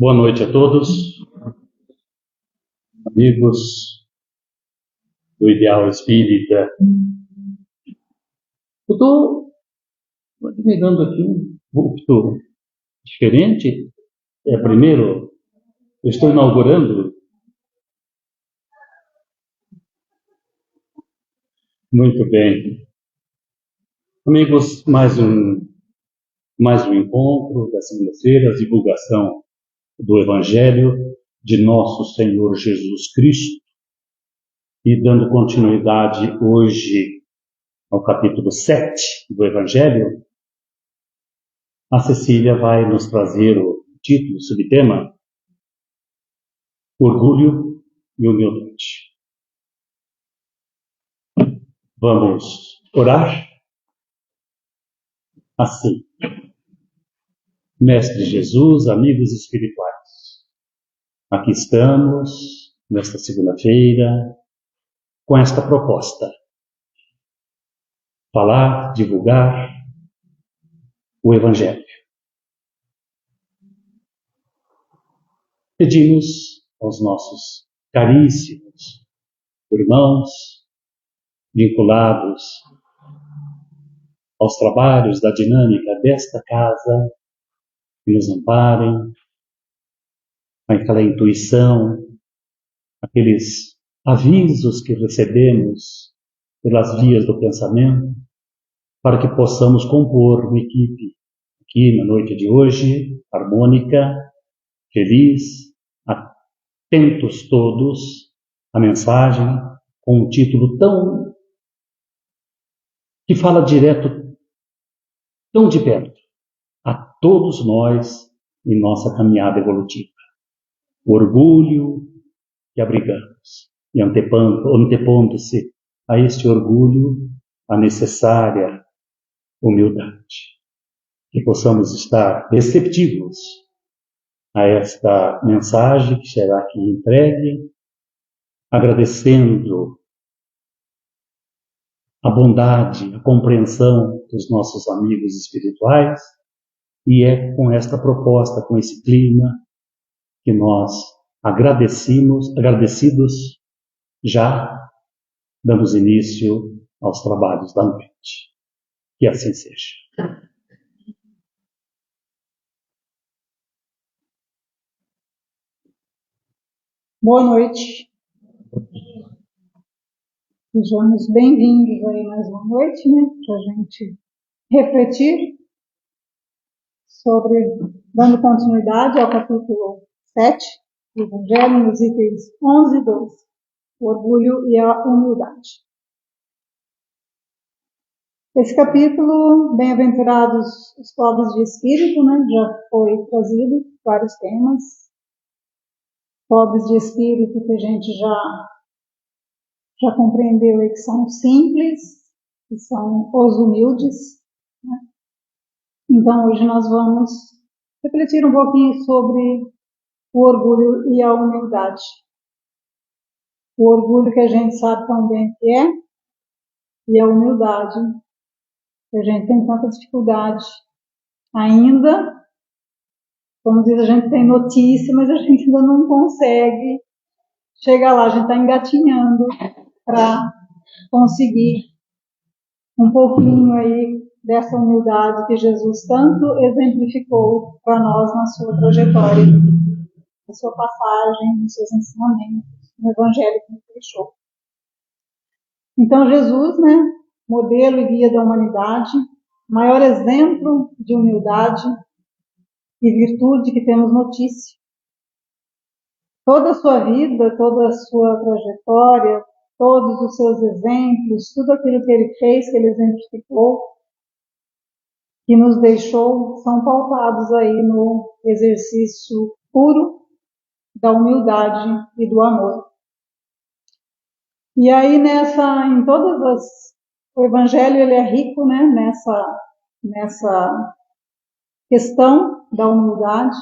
Boa noite a todos, amigos do Ideal Espírita. Eu estou admirando aqui um púlpito diferente. Primeiro, eu estou inaugurando. Muito bem. Amigos, mais um encontro da segunda-feira, divulgação do Evangelho de Nosso Senhor Jesus Cristo. E dando continuidade hoje ao capítulo 7 do Evangelho, a Cecília vai nos trazer o título, o subtema, Orgulho e Humildade. Vamos orar? Assim, Mestre Jesus, amigos espirituais, aqui estamos, nesta segunda-feira, com esta proposta: falar, divulgar o Evangelho. Pedimos aos nossos caríssimos irmãos vinculados aos trabalhos da dinâmica desta casa que nos amparem, com aquela intuição, aqueles avisos que recebemos pelas vias do pensamento, para que possamos compor uma equipe aqui na noite de hoje, harmônica, feliz, atentos todos à mensagem, com um título que fala direto, tão de perto, a todos nós em nossa caminhada evolutiva. O orgulho que abrigamos, e antepondo-se a este orgulho, a necessária humildade. Que possamos estar receptivos a esta mensagem que será aqui entregue, agradecendo a bondade, a compreensão dos nossos amigos espirituais, e é com esta proposta, com esse clima, que nós agradecidos, já damos início aos trabalhos da noite. Que assim seja. Boa noite. Sejamos bem-vindos aí mais uma noite, para a gente refletir sobre, dando continuidade ao capítulo 7 do Evangelho, nos itens 11 e 12, o orgulho e a humildade. Esse capítulo, bem-aventurados os pobres de espírito, já foi trazido vários temas. Pobres de espírito que a gente já compreendeu aí que são simples, que são os humildes. Então, hoje nós vamos refletir um pouquinho sobre o orgulho e a humildade. O orgulho que a gente sabe tão bem que é, e a humildade que a gente tem tanta dificuldade ainda. Como diz, a gente tem notícia, mas a gente ainda não consegue chegar lá, a gente está engatinhando para conseguir um pouquinho aí dessa humildade que Jesus tanto exemplificou para nós na sua trajetória, na sua passagem, nos seus ensinamentos, no Evangelho que nos deixou. Então Jesus, modelo e guia da humanidade, maior exemplo de humildade e virtude que temos notícia. Toda a sua vida, toda a sua trajetória, todos os seus exemplos, tudo aquilo que ele fez, que ele exemplificou, que nos deixou, são pautados aí no exercício puro da humildade e do amor. E aí em todas o Evangelho ele é rico, nessa questão da humildade.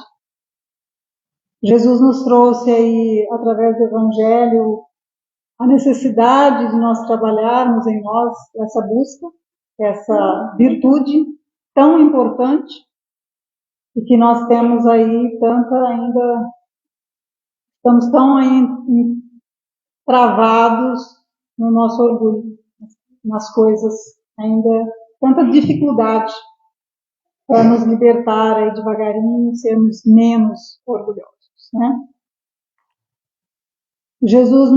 Jesus nos trouxe aí, através do Evangelho, a necessidade de nós trabalharmos em nós essa busca, essa virtude tão importante, e que nós temos aí estamos tão travados no nosso orgulho, nas coisas, ainda tanta dificuldade para nos libertar aí devagarinho, sermos menos orgulhosos, né? Jesus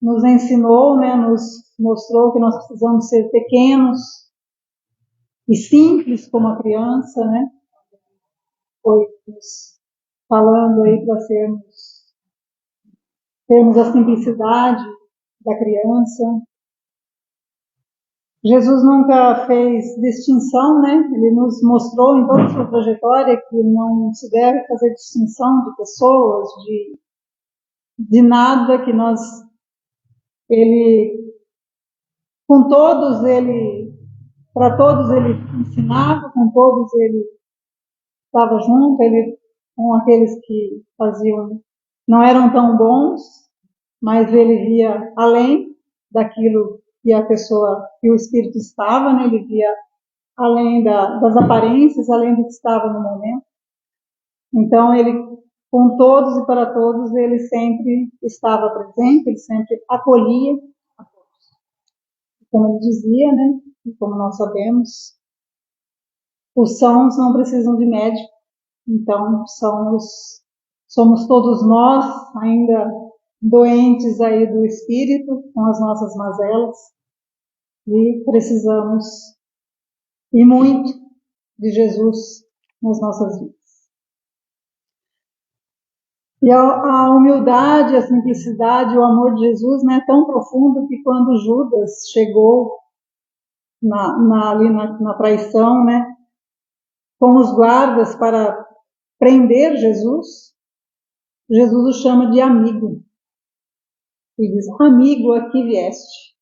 nos ensinou, né, nos mostrou que nós precisamos ser pequenos e simples como a criança, né? Foi nos falando aí para termos a simplicidade da criança. Jesus nunca fez distinção, né? Ele nos mostrou em toda a sua trajetória que não se deve fazer distinção de pessoas, de nada, que com todos para todos ele ensinava, com todos ele estava junto, com aqueles que não eram tão bons, mas ele via além daquilo que que o Espírito estava, né? Ele via além das aparências, além do que estava no momento. Então, com todos e para todos, ele sempre estava presente, ele sempre acolhia a todos. Como ele dizia, né? E como nós sabemos, os sãos não precisam de médico, então somos todos nós ainda doentes aí do espírito, com as nossas mazelas, e precisamos, e muito, de Jesus nas nossas vidas. E a humildade, a simplicidade, o amor de Jesus, né, é tão profundo que quando Judas chegou ali na traição, né, com os guardas para prender Jesus, Jesus o chama de amigo. E diz, amigo, aqui vieste.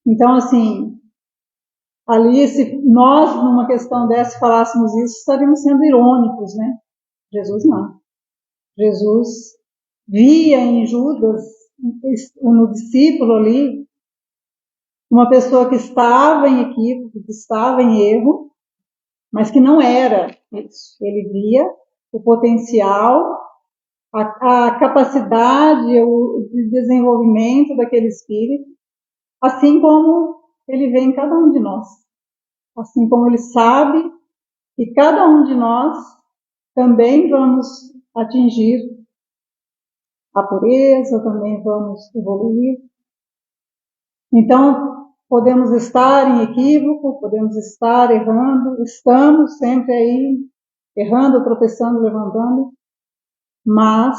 Então, assim, ali, se nós, numa questão dessa, falássemos isso, estaríamos sendo irônicos, né? Jesus não. Jesus via em Judas, no discípulo ali, uma pessoa que estava em equívoco, que estava em erro, mas que não era isso. Ele via o potencial, a capacidade, o desenvolvimento daquele espírito, assim como ele vê em cada um de nós. Assim como ele sabe que cada um de nós também vamos atingir a pureza, também vamos evoluir. Então, podemos estar em equívoco, podemos estar errando, estamos sempre aí errando, tropeçando, levantando, mas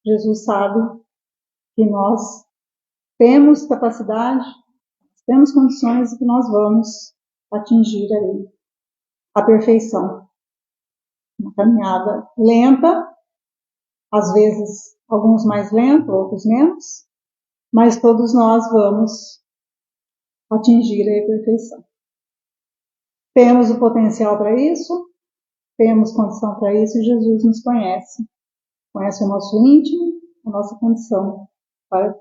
Jesus sabe que nós temos capacidade, temos condições e que nós vamos atingir aí a perfeição. Uma caminhada lenta, às vezes alguns mais lento, outros menos, mas todos nós vamos atingir a perfeição. Temos o potencial para isso, temos condição para isso e Jesus nos conhece o nosso íntimo, a nossa condição para.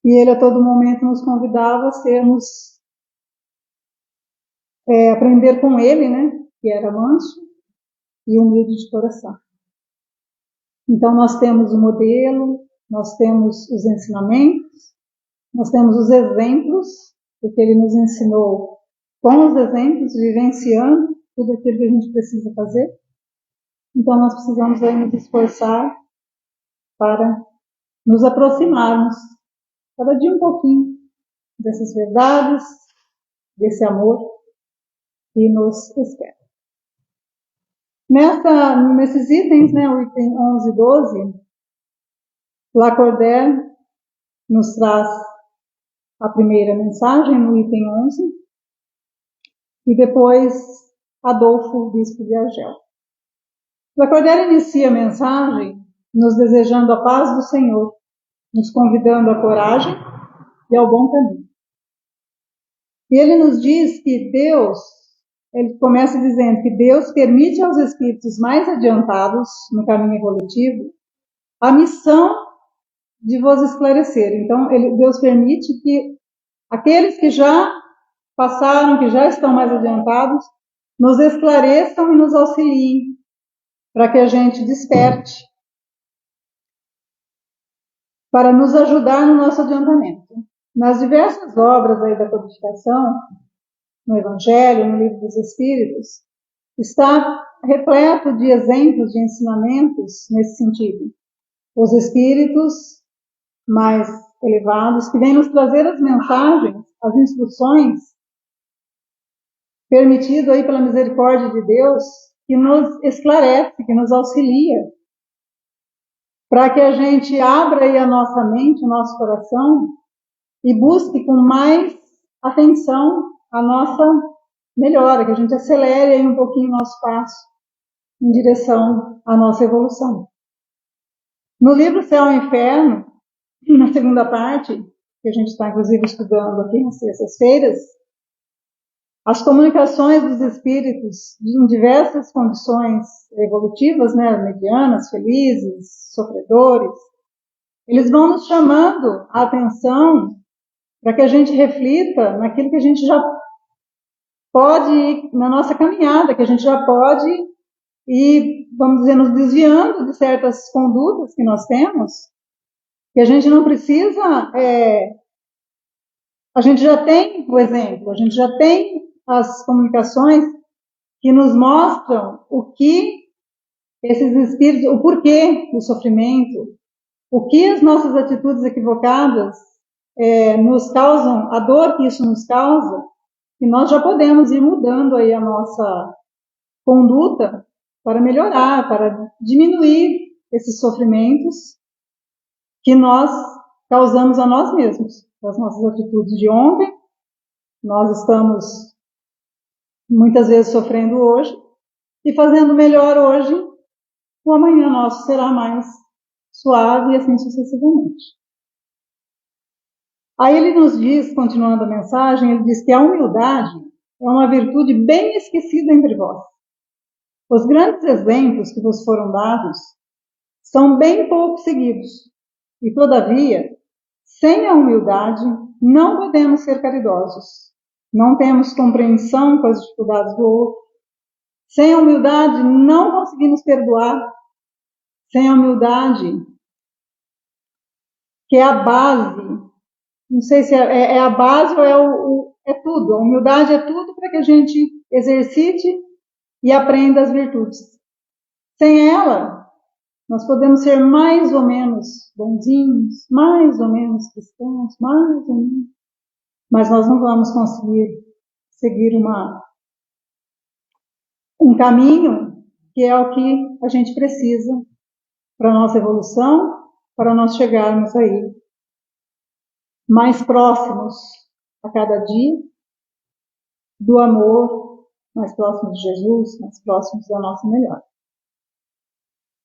E ele a todo momento nos convidava a aprender com ele, né, que era manso e humilde de coração. Então nós temos o modelo, nós temos os ensinamentos, nós temos os exemplos, porque ele nos ensinou com os exemplos, vivenciando tudo aquilo que a gente precisa fazer. Então nós precisamos aí nos esforçar para nos aproximarmos cada dia um pouquinho dessas verdades, desse amor que nos espera. Nesses itens, né, o item 11 e 12, Lacordaire nos traz a primeira mensagem no item 11 e depois Adolfo, bispo de Argel. Lacordaire inicia a mensagem nos desejando a paz do Senhor, nos convidando à coragem e ao bom caminho. E ele nos diz que ele começa dizendo que Deus permite aos espíritos mais adiantados no caminho evolutivo a missão de vos esclarecer. Então, Deus permite que aqueles que já passaram, que já estão mais adiantados, nos esclareçam e nos auxiliem para que a gente desperte, para nos ajudar no nosso adiantamento. Nas diversas obras aí da codificação, no Evangelho, no Livro dos Espíritos, está repleto de exemplos, de ensinamentos nesse sentido. Os Espíritos mais elevados, que vêm nos trazer as mensagens, as instruções, permitido aí pela misericórdia de Deus, que nos esclarece, que nos auxilia, para que a gente abra aí a nossa mente, o nosso coração, e busque com mais atenção a nossa melhora, que a gente acelere aí um pouquinho o nosso passo em direção à nossa evolução. No livro Céu e Inferno, na segunda parte, que a gente está inclusive estudando aqui nas sextas-feiras, as comunicações dos espíritos em diversas condições evolutivas, né, medianas, felizes, sofredores, eles vão nos chamando a atenção para que a gente reflita naquilo que a gente já pode, na nossa caminhada, que a gente já pode ir, vamos dizer, nos desviando de certas condutas que nós temos, que a gente não precisa, a gente já tem o exemplo, a gente já tem as comunicações que nos mostram o que esses espíritos, o porquê do sofrimento, o que as nossas atitudes equivocadas nos causam, a dor que isso nos causa, e nós já podemos ir mudando aí a nossa conduta para melhorar, para diminuir esses sofrimentos que nós causamos a nós mesmos, as nossas atitudes de ontem. Nós estamos muitas vezes sofrendo hoje e fazendo melhor hoje, o amanhã nosso será mais suave e assim sucessivamente. Aí ele nos diz, continuando a mensagem, ele diz que a humildade é uma virtude bem esquecida entre vós. Os grandes exemplos que vos foram dados são bem pouco seguidos, e todavia, sem a humildade, não podemos ser caridosos. Não temos compreensão com as dificuldades do outro. Sem a humildade, não conseguimos perdoar. Sem a humildade, que é a base, não sei se é a base ou é tudo. A humildade é tudo para que a gente exercite e aprenda as virtudes. Sem ela, nós podemos ser mais ou menos bonzinhos, mais ou menos cristãos, mais ou menos, mas nós não vamos conseguir seguir um caminho que é o que a gente precisa para a nossa evolução, para nós chegarmos aí mais próximos a cada dia do amor, mais próximos de Jesus, mais próximos da nossa melhora.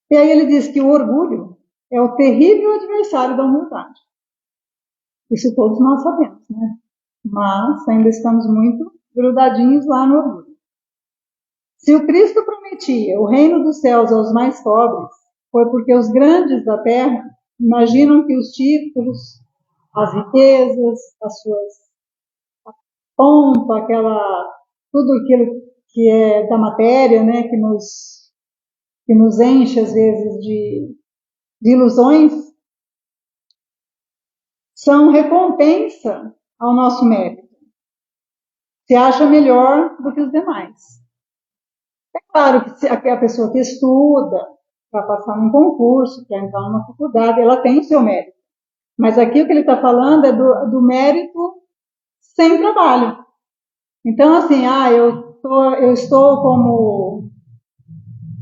E aí ele diz que o orgulho é o terrível adversário da humildade. Isso todos nós sabemos, né? Mas ainda estamos muito grudadinhos lá no orgulho. Se o Cristo prometia o reino dos céus aos mais pobres, foi porque os grandes da terra imaginam que os títulos, as riquezas, as suas pompa, tudo aquilo que é da matéria, né, que nos enche às vezes de ilusões, são recompensa ao nosso mérito. Se acha melhor do que os demais. É claro que a pessoa que estuda para passar num concurso, para entrar numa faculdade, ela tem o seu mérito. Mas aqui o que ele está falando é do mérito sem trabalho. Então, assim, eu estou como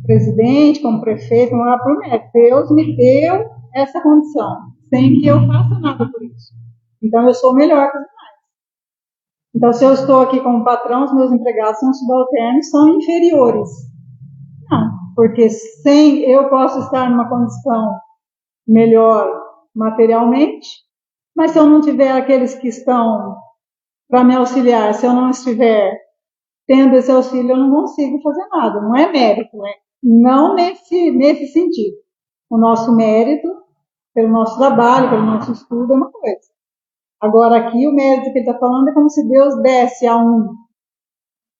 presidente, como prefeito, por mérito. Deus me deu essa condição, sem que eu faça nada por isso. Então, eu sou melhor que os demais. Então, se eu estou aqui como patrão, os meus empregados são subalternos, são inferiores. Não, porque eu posso estar numa condição melhor materialmente, mas se eu não tiver aqueles que estão para me auxiliar, se eu não estiver tendo esse auxílio, eu não consigo fazer nada. Não é mérito, né? Não nesse sentido. O nosso mérito, pelo nosso trabalho, pelo nosso estudo, é uma coisa. Agora aqui o mérito que ele está falando é como se Deus desse a um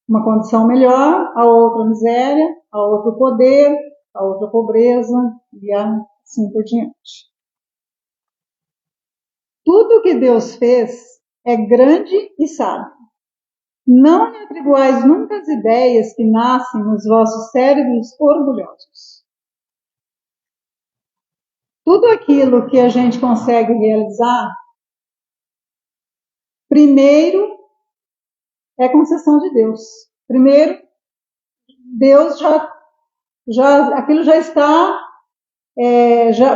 uma condição melhor, a outra miséria, a outro poder, a outra pobreza e assim por diante. Tudo que Deus fez é grande e sábio. Não lhe atribuais nunca as ideias que nascem nos vossos cérebros orgulhosos. Tudo aquilo que a gente consegue realizar, primeiro é concessão de Deus. Primeiro, Deus aquilo já está,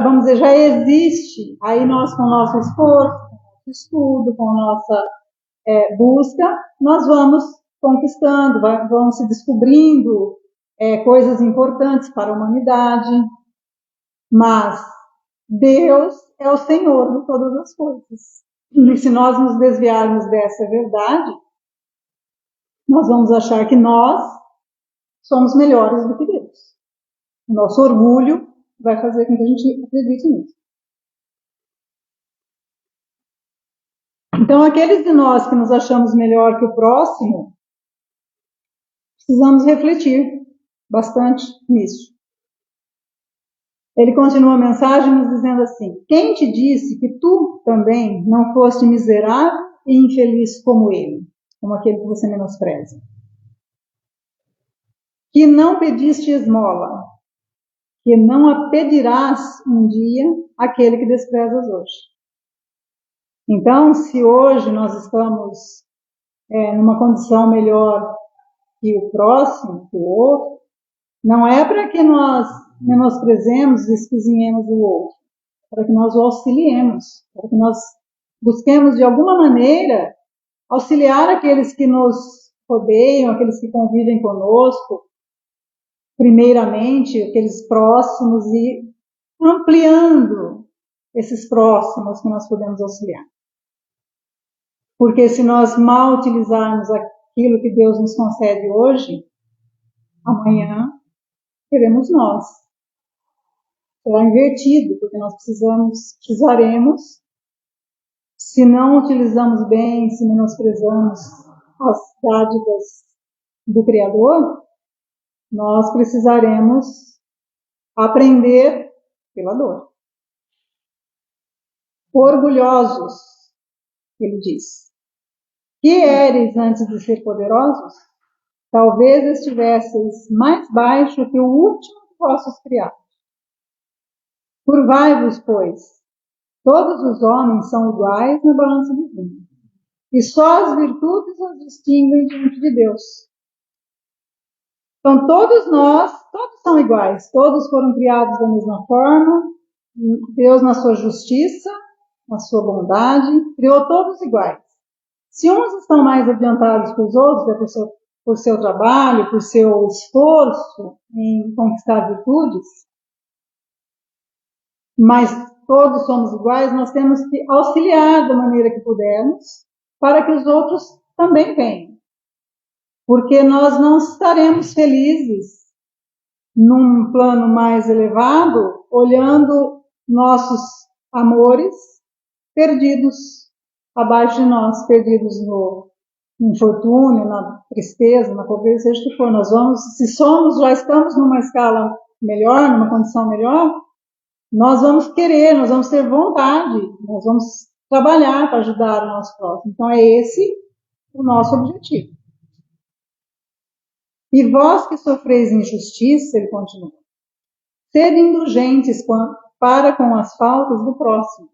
vamos dizer, já existe. Aí nós, com o nosso esforço, com o nosso estudo, com a nossa busca, nós vamos conquistando, vamos se descobrindo coisas importantes para a humanidade. Mas Deus é o Senhor de todas as coisas. E se nós nos desviarmos dessa verdade, nós vamos achar que nós somos melhores do que Deus. O nosso orgulho vai fazer com que a gente acredite nisso. Então, aqueles de nós que nos achamos melhor que o próximo, precisamos refletir bastante nisso. Ele continua a mensagem nos dizendo assim: quem te disse que tu também não foste miserável e infeliz como ele, como aquele que você menospreza? Que não pediste esmola, que não a pedirás um dia àquele que desprezas hoje. Então, se hoje nós estamos numa condição melhor que o próximo, que o outro, não é para que nós menosprezemos e esquisinhemos o outro, para que nós o auxiliemos, para que nós busquemos de alguma maneira auxiliar aqueles que nos rodeiam, aqueles que convivem conosco, primeiramente aqueles próximos, e ampliando esses próximos que nós podemos auxiliar. Porque se nós mal utilizarmos aquilo que Deus nos concede hoje, amanhã seremos nós. Será invertido, porque nós precisaremos, se não utilizamos bem, se menosprezamos as dádivas do Criador, nós precisaremos aprender pela dor. Orgulhosos, ele diz. Que eres antes de ser poderosos? Talvez estivesseis mais baixo que o último de vossos criados. Curvai-vos, pois. Todos os homens são iguais na balança divina. E só as virtudes os distinguem diante de Deus. Então, todos são iguais. Todos foram criados da mesma forma. Deus, na sua justiça, na sua bondade, criou todos iguais. Se uns estão mais adiantados que os outros, por seu trabalho, por seu esforço em conquistar virtudes, mas todos somos iguais, nós temos que auxiliar da maneira que pudermos, para que os outros também venham. Porque nós não estaremos felizes num plano mais elevado, olhando nossos amores perdidos abaixo de nós, perdidos no infortúnio, na tristeza, na pobreza, seja o que for. Nós vamos, já estamos numa escala melhor, numa condição melhor, nós vamos querer, nós vamos ter vontade, nós vamos trabalhar para ajudar o nosso próximo. Então é esse o nosso objetivo. E vós que sofreis injustiça, ele continua, sede indulgentes para com as faltas do próximo,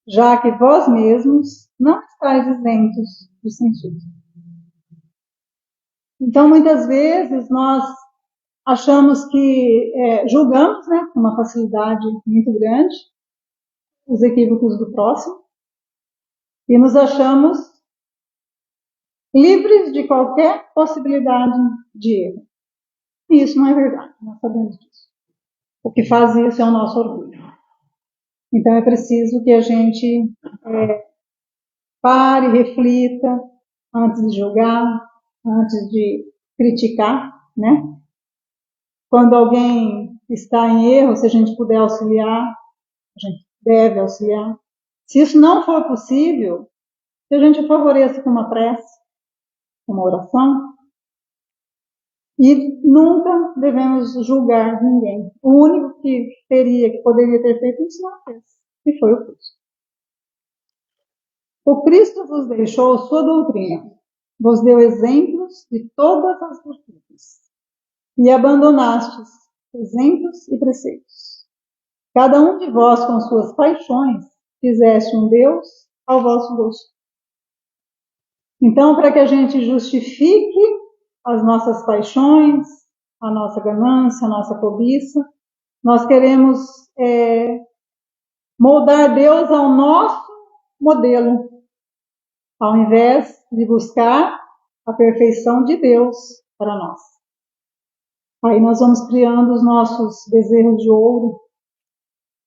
já que vós mesmos não estáis isentos de censura. Então, muitas vezes, nós achamos que julgamos, com uma facilidade muito grande, os equívocos do próximo, e nos achamos livres de qualquer possibilidade de erro. E isso não é verdade, nós sabemos disso. O que faz isso é o nosso orgulho. Então é preciso que a gente pare, reflita, antes de julgar, antes de criticar, né? Quando alguém está em erro, se a gente puder auxiliar, a gente deve auxiliar. Se isso não for possível, que a gente favoreça com uma prece, uma oração, e nunca devemos julgar ninguém. O único que poderia ter feito isso não fez, e foi o Cristo. O Cristo vos deixou sua doutrina, vos deu exemplos de todas as virtudes, e abandonastes exemplos e preceitos. Cada um de vós, com suas paixões, fizeste um Deus ao vosso gosto. Então, para que a gente justifique as nossas paixões, a nossa ganância, a nossa cobiça, nós queremos moldar Deus ao nosso modelo, ao invés de buscar a perfeição de Deus para nós. Aí nós vamos criando os nossos bezerros de ouro,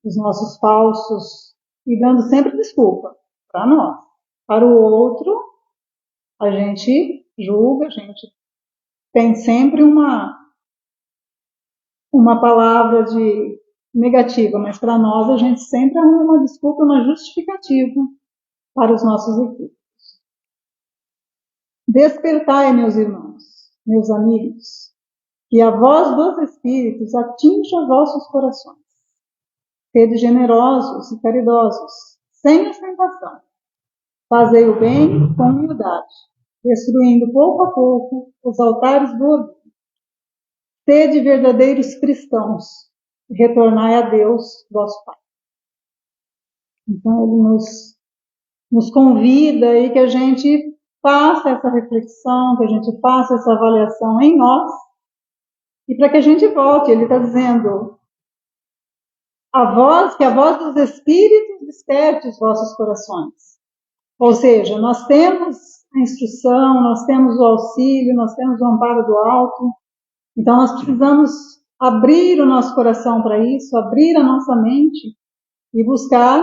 os nossos falsos, e dando sempre desculpa para nós. Para o outro, a gente julga, a gente tem sempre uma palavra de negativa, mas para nós a gente sempre arruma uma desculpa, uma justificativa para os nossos equívocos. Despertai, meus irmãos, meus amigos, que a voz dos Espíritos atinja vossos corações. Sede generosos e caridosos, sem ostentação. Fazei o bem com humildade, destruindo pouco a pouco os altares do orgulho. Sede verdadeiros cristãos, e retornai a Deus, vosso Pai. Então ele nos convida aí que a gente faça essa reflexão, que a gente faça essa avaliação em nós, e para que a gente volte. Ele está dizendo que a voz dos Espíritos desperte os vossos corações. Ou seja, nós temos a instrução, nós temos o auxílio, nós temos o amparo do alto. Então nós precisamos abrir o nosso coração para isso, abrir a nossa mente e buscar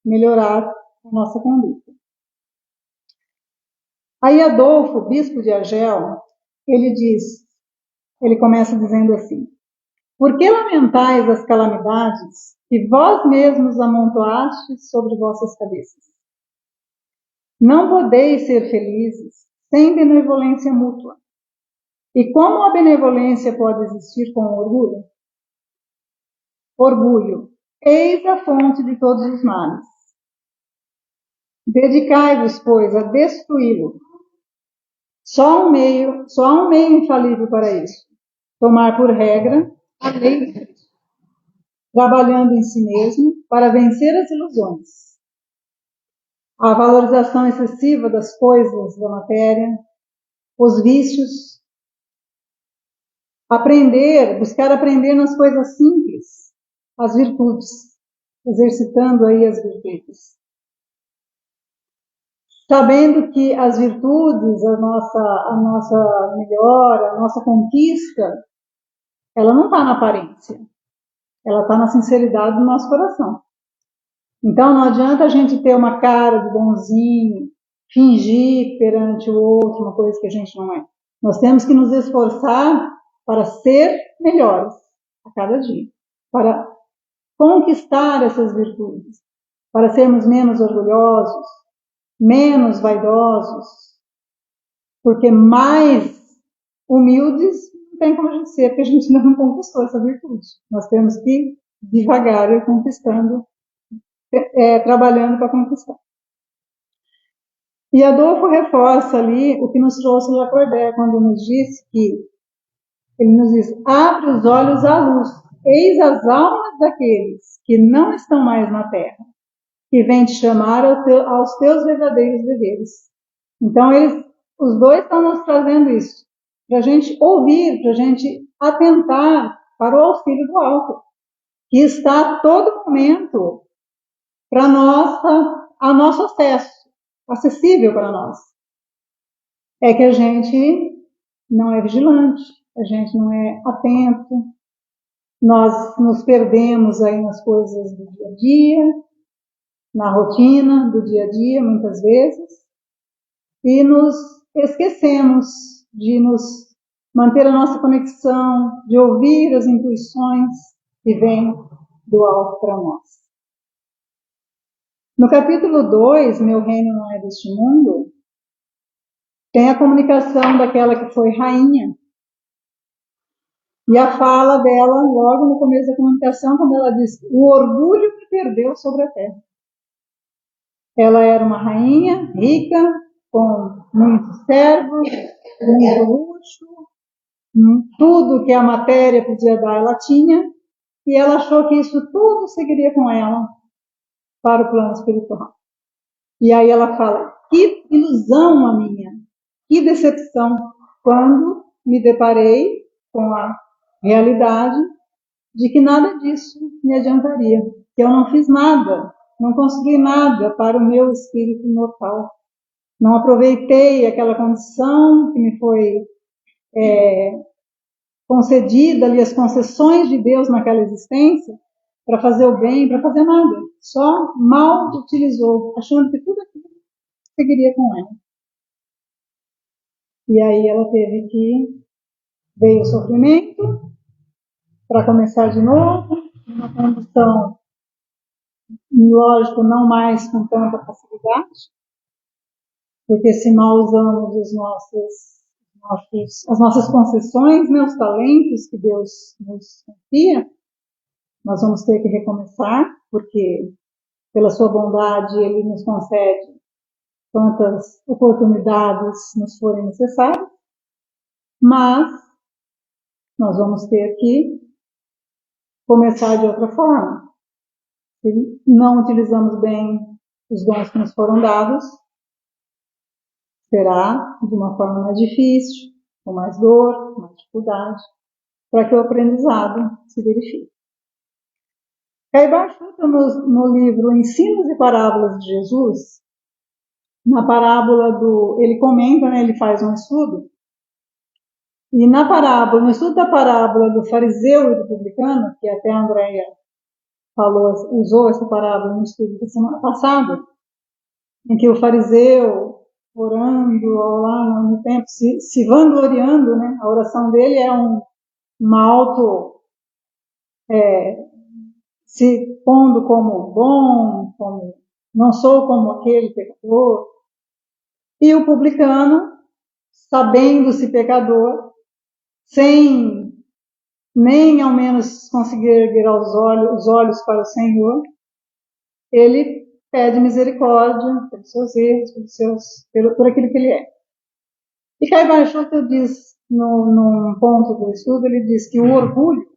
melhorar a nossa conduta. Aí Adolfo, bispo de Argel, ele começa dizendo assim: por que lamentais as calamidades que vós mesmos amontoastes sobre vossas cabeças? Não podeis ser felizes sem benevolência mútua. E como a benevolência pode existir com orgulho? Orgulho, eis a fonte de todos os males. Dedicai-vos, pois, a destruí-lo. Só há um meio infalível para isso: tomar por regra a lei de Cristo, trabalhando em si mesmo para vencer as ilusões, a valorização excessiva das coisas da matéria, os vícios, buscar aprender nas coisas simples, as virtudes, exercitando aí as virtudes. Sabendo que as virtudes, a nossa melhora, a nossa conquista, ela não está na aparência, ela está na sinceridade do nosso coração. Então não adianta a gente ter uma cara de bonzinho, fingir perante o outro uma coisa que a gente não é. Nós temos que nos esforçar para ser melhores a cada dia, para conquistar essas virtudes, para sermos menos orgulhosos, menos vaidosos, porque mais humildes não tem como a gente ser, porque a gente não conquistou essa virtude. Nós temos que ir devagar ir conquistando, trabalhando para conquistar. E Adolfo reforça ali o que nos trouxe Lacordaire, quando nos disse ele nos diz: abre os olhos à luz, eis as almas daqueles que não estão mais na terra, que vem te chamar aos teus verdadeiros deveres. Então, os dois estão nos trazendo isso, para a gente ouvir, para a gente atentar para o auxílio do alto, que está a todo momento para a nosso acesso, acessível para nós. É que a gente não é vigilante, a gente não é atento, nós nos perdemos aí nas coisas do dia a dia, na rotina do dia a dia, muitas vezes, e nos esquecemos de nos manter a nossa conexão, de ouvir as intuições que vêm do alto para nós. No capítulo 2, Meu Reino Não É Deste Mundo, tem a comunicação daquela que foi rainha. E a fala dela, logo no começo da comunicação, quando ela diz: o orgulho me perdeu sobre a terra. Ela era uma rainha rica, com muitos servos, muito luxo, tudo que a matéria podia dar ela tinha, e ela achou que isso tudo seguiria com ela para o plano espiritual. E aí ela fala: que ilusão a minha, que decepção, quando me deparei com a realidade de que nada disso me adiantaria, que eu não fiz nada, não consegui nada para o meu espírito imortal. Não aproveitei aquela condição que me foi concedida ali, as concessões de Deus naquela existência, para fazer o bem, para fazer nada. Só mal utilizou, achando que tudo aquilo seguiria com ela. E aí ela teve que, veio o sofrimento, para começar de novo, uma condição, lógico, não mais com tanta facilidade, porque se nós usamos as nossas concessões, né, os talentos que Deus nos confia, nós vamos ter que recomeçar, porque pela sua bondade Ele nos concede quantas oportunidades nos forem necessárias, mas nós vamos ter que começar de outra forma. Se não utilizamos bem os dons que nos foram dados, será de uma forma mais difícil, com mais dor, com mais dificuldade, para que o aprendizado se verifique. Caibar Chuta, no livro Ensinos e Parábolas de Jesus, na parábola ele comenta, né, ele faz um estudo, e no estudo da parábola do fariseu e do publicano, que até a Andréia usou essa parábola no estudo da semana passada, em que o fariseu, orando lá no tempo, se vangloriando, né? A oração dele é uma se pondo como bom, como não sou como aquele pecador. E o publicano, sabendo-se pecador, sem nem ao menos conseguir erguer os olhos para o Senhor, ele pede misericórdia pelos seus erros, por aquilo que ele é. E Caibar Chuta diz, num ponto do estudo, ele diz que o orgulho,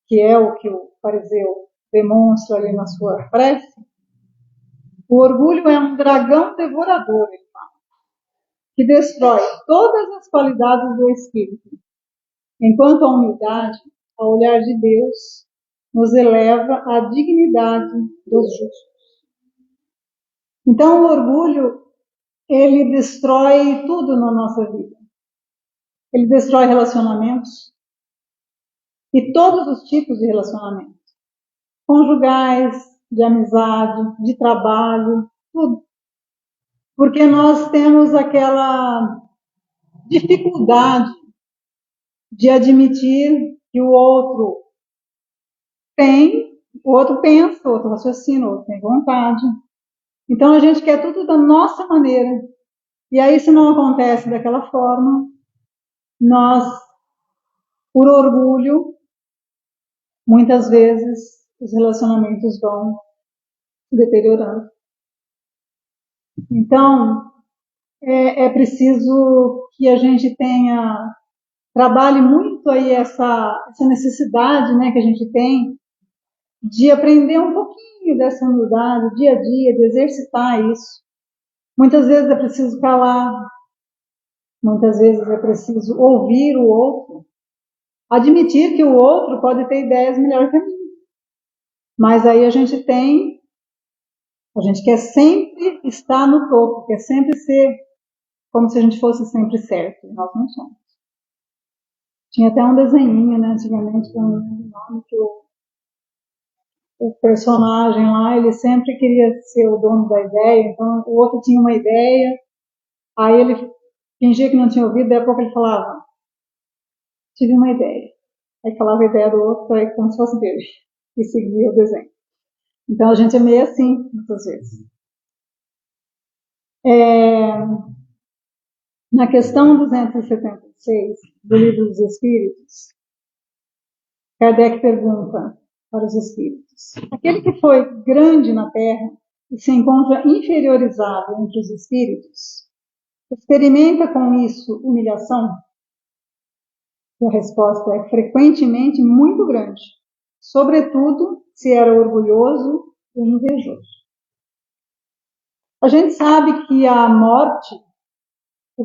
que é o que o fariseu demonstra ali na sua prece, o orgulho é um dragão devorador, ele fala, que destrói todas as qualidades do espírito, enquanto a humildade, ao olhar de Deus, nos eleva à dignidade dos justos. Então, o orgulho, ele destrói tudo na nossa vida. Ele destrói relacionamentos, e todos os tipos de relacionamentos, conjugais, de amizade, de trabalho, tudo. Porque nós temos aquela dificuldade de admitir que o outro o outro pensa, o outro raciocina, o outro tem vontade. Então a gente quer tudo da nossa maneira. E aí, se não acontece daquela forma, nós, por orgulho, muitas vezes os relacionamentos vão deteriorando. Então, é preciso que a gente trabalhe muito aí essa necessidade, né, que a gente tem de aprender um pouquinho dessa humildade, dia a dia, de exercitar isso. Muitas vezes é preciso calar, muitas vezes é preciso ouvir o outro, admitir que o outro pode ter ideias melhores que a minha. Mas aí a gente quer sempre estar no topo, quer sempre ser como se a gente fosse sempre certo, e nós não somos. Tinha até um desenhinho, né, antigamente, com um nome que o personagem lá, ele sempre queria ser o dono da ideia, então o outro tinha uma ideia, aí ele fingia que não tinha ouvido, daí a pouco ele falava, tive uma ideia. Aí falava a ideia do outro, aí como se fosse dele, e seguia o desenho. Então a gente é meio assim, muitas vezes. Na questão 276 do Livro dos Espíritos, Kardec pergunta para os espíritos: aquele que foi grande na Terra e se encontra inferiorizado entre os espíritos, experimenta com isso humilhação? E a resposta é frequentemente muito grande, sobretudo se era orgulhoso e invejoso. A gente sabe que a morte,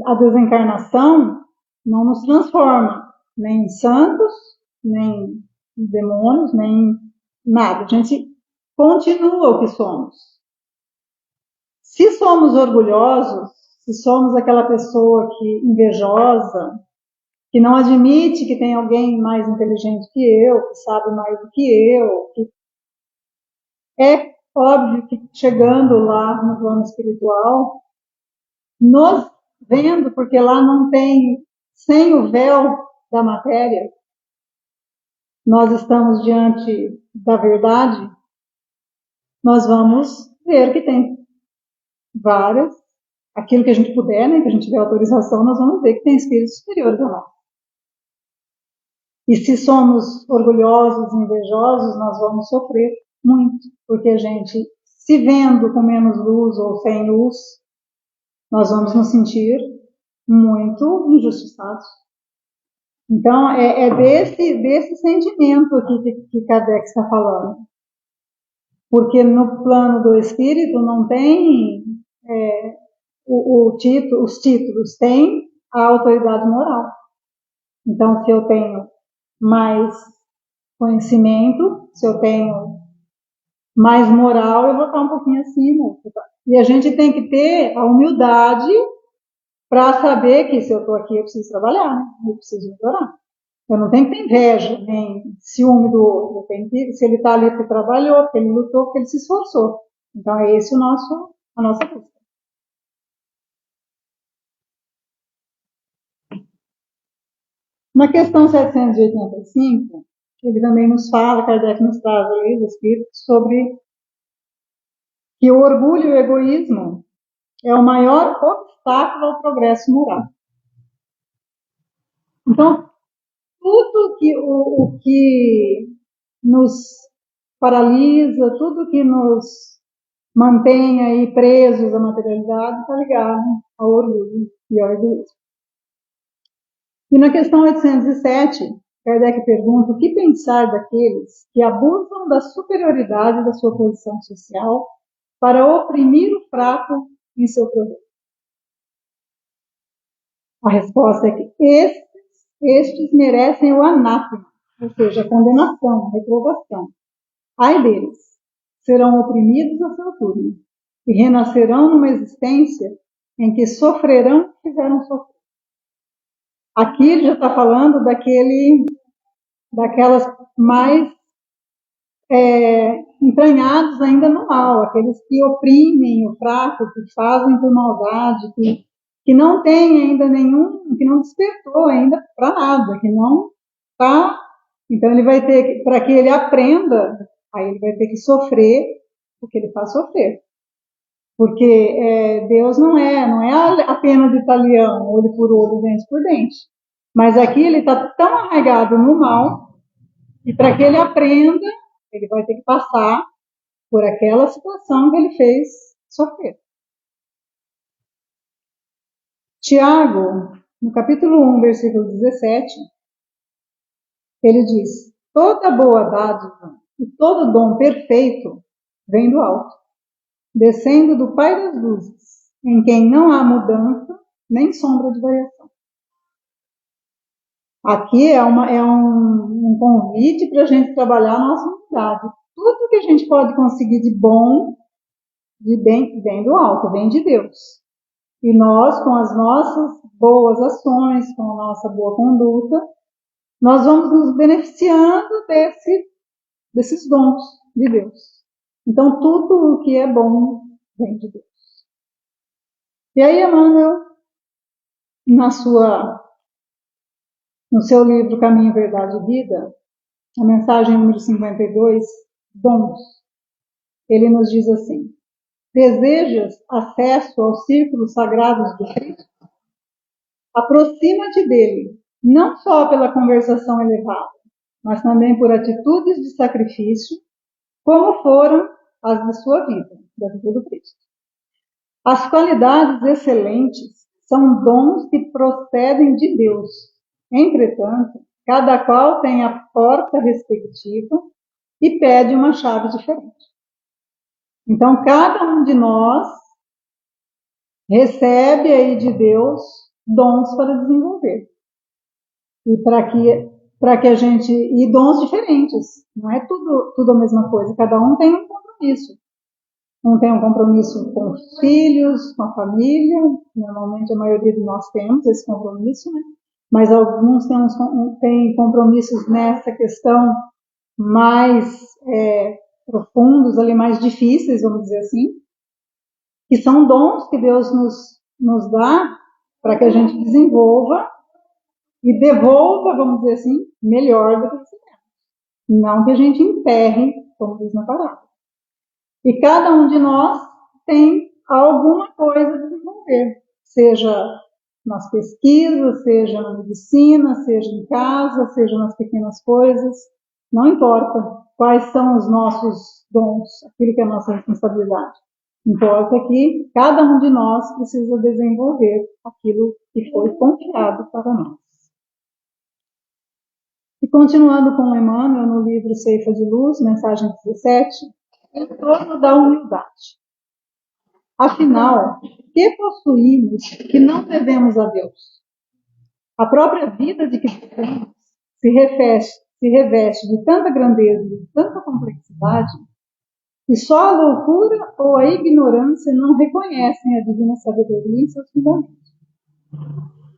a desencarnação, não nos transforma nem em santos, nem em demônios, nem em nada. A gente continua o que somos. Se somos orgulhosos, se somos aquela pessoa que invejosa, que não admite que tem alguém mais inteligente que eu, que sabe mais do que eu, que é óbvio que chegando lá no plano espiritual, nos vendo, porque lá não tem, sem o véu da matéria, nós estamos diante da verdade, nós vamos ver que tem várias, aquilo que a gente puder, né, que a gente tiver autorização, nós vamos ver que tem espíritos superiores a nós. E se somos orgulhosos, invejosos, nós vamos sofrer muito, porque a gente, se vendo com menos luz ou sem luz, nós vamos nos sentir muito injustiçados. Então, é desse sentimento aqui que Kardec está falando. Porque no plano do espírito não tem os títulos, tem a autoridade moral. Então, se eu tenho mais conhecimento, se eu tenho mais moral, eu vou estar um pouquinho acima. E a gente tem que ter a humildade para saber que se eu estou aqui, eu preciso trabalhar, né? Eu preciso melhorar. Eu não tenho que ter inveja, nem ciúme do outro. Eu tenho que, se ele está ali porque trabalhou, porque ele lutou, porque ele se esforçou. Então é esse a nossa busca. Na questão 785, ele também nos fala, Kardec nos traz ali, do Espírito, sobre que o orgulho e o egoísmo é o maior obstáculo ao progresso moral. Então, tudo que o que nos paralisa, tudo que nos mantém aí presos à materialidade está ligado ao orgulho e ao egoísmo. E na questão 807, Kardec pergunta o que pensar daqueles que abusam da superioridade da sua posição social para oprimir o fraco em seu proveito. A resposta é que estes merecem o anátema, ou seja, a condenação, a reprovação. Ai deles, serão oprimidos a seu turno e renascerão numa existência em que sofrerão o que fizeram sofrer. Aqui ele já está falando daquelas mais entranhados ainda no mal, aqueles que oprimem o fraco, que fazem por maldade, que não tem ainda nenhum, que não despertou ainda para nada, que não está. Então ele vai ter, para que ele aprenda, aí ele vai ter que sofrer o que ele faz sofrer. Porque Deus não é a pena de talião, olho por olho, dente por dente. Mas aqui ele está tão arraigado no mal, e para que ele aprenda, ele vai ter que passar por aquela situação que ele fez sofrer. Tiago, no capítulo 1, versículo 17, ele diz: toda boa dádiva e todo dom perfeito vem do alto, descendo do Pai das luzes, em quem não há mudança nem sombra de variação. Aqui é um convite para a gente trabalhar a nossa humildade. Tudo que a gente pode conseguir de bom, de bem, vem do alto, vem de Deus. E nós, com as nossas boas ações, com a nossa boa conduta, nós vamos nos beneficiando desses dons de Deus. Então, tudo o que é bom vem de Deus. E aí, Emmanuel, no seu livro Caminho, Verdade e Vida, a mensagem número 52, dons. ele nos diz assim: desejas acesso aos círculos sagrados do Cristo? Aproxima-te dele, não só pela conversação elevada, mas também por atitudes de sacrifício, como foram as de sua vida, da vida do Cristo. As qualidades excelentes são dons que procedem de Deus. Entretanto, cada qual tem a porta respectiva e pede uma chave diferente. Então, cada um de nós recebe aí de Deus dons para desenvolver. E para que a gente... E dons diferentes. Não é tudo a mesma coisa. Cada um tem um compromisso. Um tem um compromisso com os filhos, com a família. Normalmente a maioria de nós temos esse compromisso, né? Mas alguns têm compromissos nessa questão mais profundos, ali mais difíceis, vamos dizer assim, que são dons que Deus nos dá para que a gente desenvolva e devolva, vamos dizer assim, melhor do que recebemos. Não que a gente enterre, como diz na palavra. E cada um de nós tem alguma coisa a desenvolver, seja nas pesquisas, seja na medicina, seja em casa, seja nas pequenas coisas. Não importa quais são os nossos dons, aquilo que é a nossa responsabilidade. Importa que cada um de nós precisa desenvolver aquilo que foi confiado para nós. E continuando com Emmanuel, no livro Ceifa de Luz, mensagem 17, em torno da humildade. Afinal, que possuímos que não devemos a Deus? A própria vida de que vivemos se reveste de tanta grandeza e de tanta complexidade que só a loucura ou a ignorância não reconhecem a divina sabedoria em seus fundamentos.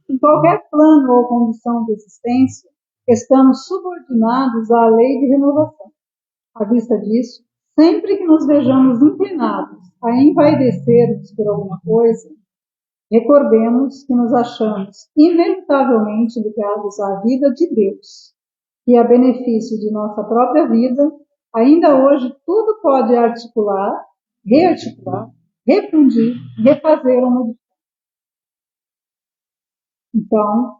Em qualquer plano ou condição de existência, estamos subordinados à lei de renovação. À vista disso, sempre que nos vejamos inclinados a envaidecer-nos por alguma coisa, recordemos que nos achamos inevitavelmente ligados à vida de Deus, e a benefício de nossa própria vida, ainda hoje tudo pode articular, rearticular, refundir, refazer ou modificar. Então,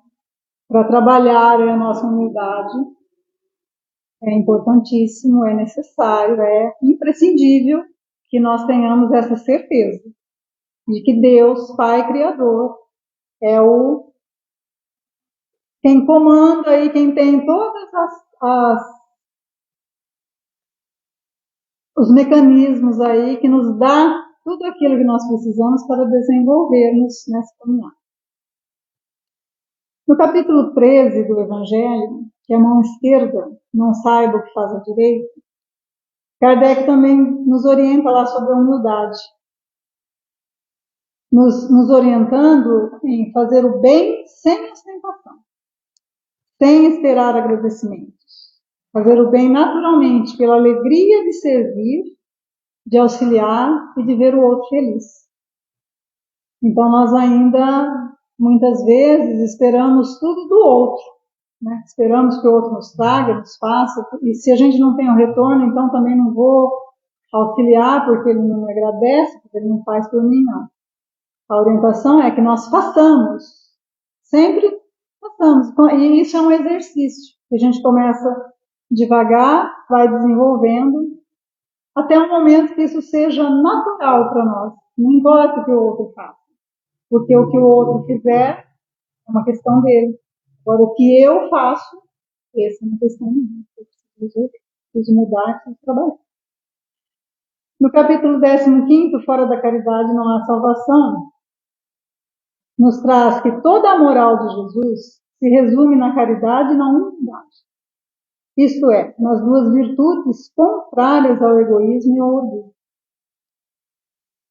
para trabalhar a nossa humildade, é importantíssimo, é necessário, é imprescindível que nós tenhamos essa certeza de que Deus, Pai Criador, é quem comanda e quem tem todas os mecanismos aí que nos dá tudo aquilo que nós precisamos para desenvolvermos nessa caminhada. No capítulo 13 do Evangelho, que a mão esquerda não saiba o que faz a direita, Kardec também nos orienta lá sobre a humildade, nos orientando em fazer o bem sem ostentação, sem esperar agradecimentos. Fazer o bem naturalmente, pela alegria de servir, de auxiliar e de ver o outro feliz. Então nós ainda, muitas vezes, esperamos tudo do outro, né? Esperamos que o outro nos traga, nos faça, e se a gente não tem um retorno, então também não vou auxiliar porque ele não me agradece, porque ele não faz por mim, não. A orientação é que nós façamos, sempre façamos, e isso é um exercício, que a gente começa devagar, vai desenvolvendo, até um momento que isso seja natural para nós, não importa o que o outro faça, porque o que o outro fizer é uma questão dele. Agora, o que eu faço, essa é uma questão minha, eu preciso mudar, preciso trabalhar. No capítulo 15, Fora da Caridade não há salvação, nos traz que toda a moral de Jesus se resume na caridade e na humildade. Isto é, nas duas virtudes contrárias ao egoísmo e ao orgulho.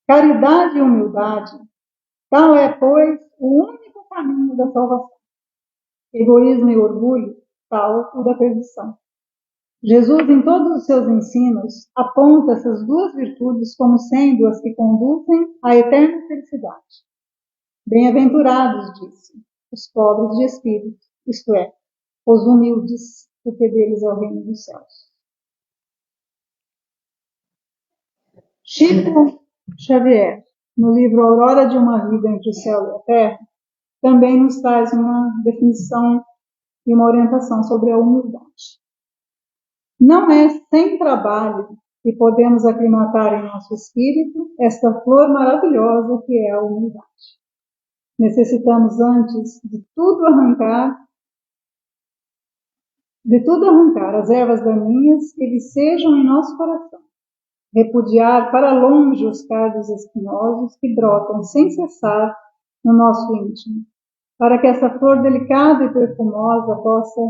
Caridade e humildade, tal é, pois, o único caminho da salvação. Egoísmo e orgulho, tal o da perdição. Jesus, em todos os seus ensinos, aponta essas duas virtudes como sendo as que conduzem à eterna felicidade. Bem-aventurados, disse, os pobres de espírito, isto é, os humildes, porque deles é o reino dos céus. Chico Xavier, no livro Aurora de uma Vida entre o Céu e a Terra, também nos traz uma definição e uma orientação sobre a humildade. Não é sem trabalho que podemos aclimatar em nosso espírito esta flor maravilhosa que é a humildade. Necessitamos antes de tudo arrancar as ervas daninhas que lhe sejam em nosso coração, repudiar para longe os cardos espinhosos que brotam sem cessar no nosso íntimo, para que essa flor delicada e perfumosa possa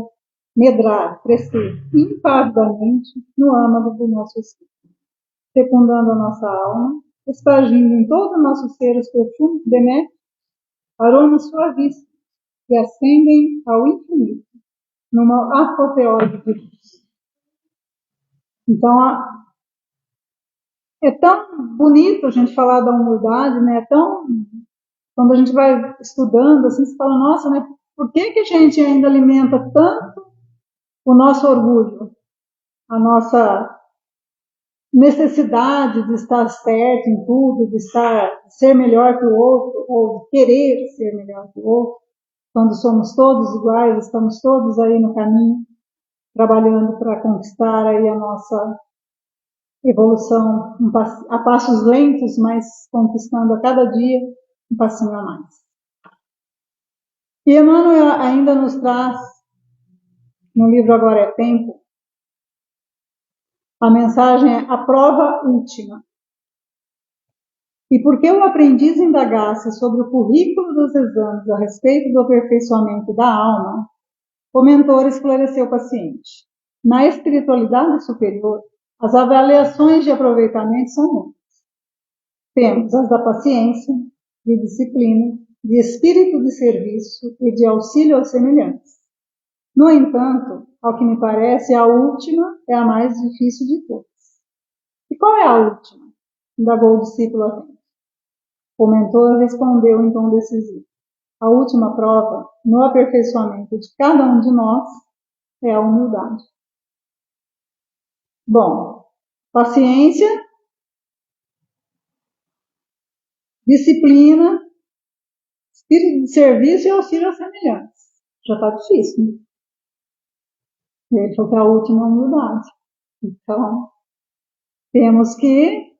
medrar, crescer impavidamente no âmago do nosso espírito, fecundando a nossa alma, espargindo em todo o nosso ser os perfumes benéficos, aromas suavíssimos que ascendem ao infinito, numa apoteose de luz. Então, é tão bonito a gente falar da humildade, né? Quando a gente vai estudando, assim, você fala, nossa, né? Por que a gente ainda alimenta tanto o nosso orgulho, a nossa necessidade de estar certo em tudo, de ser melhor que o outro, ou de querer ser melhor que o outro, quando somos todos iguais, estamos todos aí no caminho, trabalhando para conquistar aí a nossa evolução a passos lentos, mas conquistando a cada dia um passinho a mais. E Emmanuel ainda nos traz, no livro Agora é Tempo, a mensagem é a prova última. E porque o aprendiz indagasse sobre o currículo dos exames a respeito do aperfeiçoamento da alma, o mentor esclareceu o paciente. Na espiritualidade superior, as avaliações de aproveitamento são muitas. Temos as da paciência, de disciplina, de espírito de serviço e de auxílio aos semelhantes. No entanto, ao que me parece, a última é a mais difícil de todas. E qual é a última? Indagou o discípulo atento. O mentor respondeu em tom decisivo. A última prova, no aperfeiçoamento de cada um de nós, é a humildade. Bom, paciência, disciplina, espírito de serviço e auxílio aos semelhantes. Já está difícil, né? Ele falou que é a última humildade. Então, temos que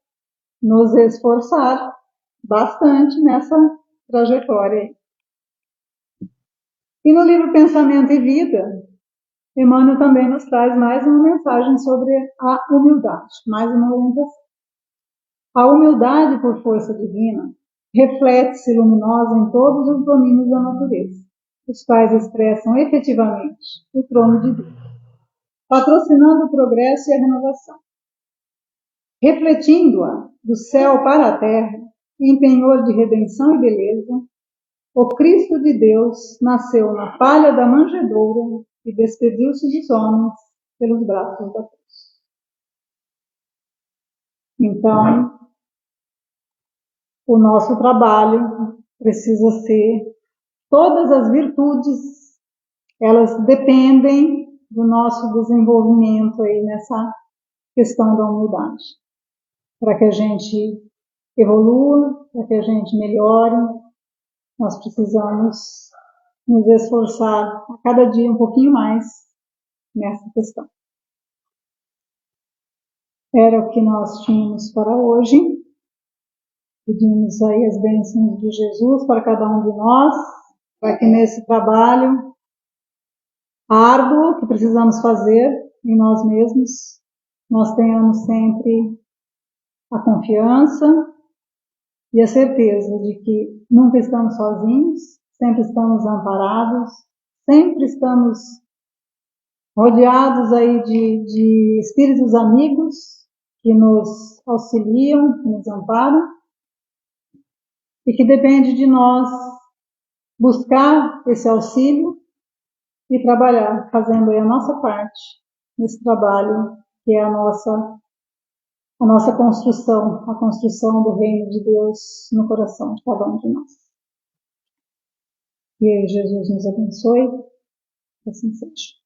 nos esforçar bastante nessa trajetória. E no livro Pensamento e Vida, Emmanuel também nos traz mais uma mensagem sobre a humildade, mais uma orientação. A humildade, por força divina, reflete-se luminosa em todos os domínios da natureza, os quais expressam efetivamente o trono de Deus, patrocinando o progresso e a renovação. Refletindo-a do céu para a terra, em penhor de redenção e beleza, o Cristo de Deus nasceu na palha da manjedoura e despediu-se dos homens pelos braços da cruz. Então, o nosso trabalho precisa ser, todas as virtudes, elas dependem do nosso desenvolvimento aí nessa questão da humildade. Para que a gente evolua, para que a gente melhore, nós precisamos nos esforçar a cada dia um pouquinho mais nessa questão. Era o que nós tínhamos para hoje. Pedimos aí as bênçãos de Jesus para cada um de nós, para que nesse trabalho árduo que precisamos fazer em nós mesmos, nós tenhamos sempre a confiança e a certeza de que nunca estamos sozinhos, sempre estamos amparados, sempre estamos rodeados aí de espíritos amigos que nos auxiliam, que nos amparam, e que depende de nós buscar esse auxílio e trabalhar, fazendo aí a nossa parte nesse trabalho que é a nossa construção, a construção do reino de Deus no coração de cada um de nós. E aí, Jesus nos abençoe, assim seja.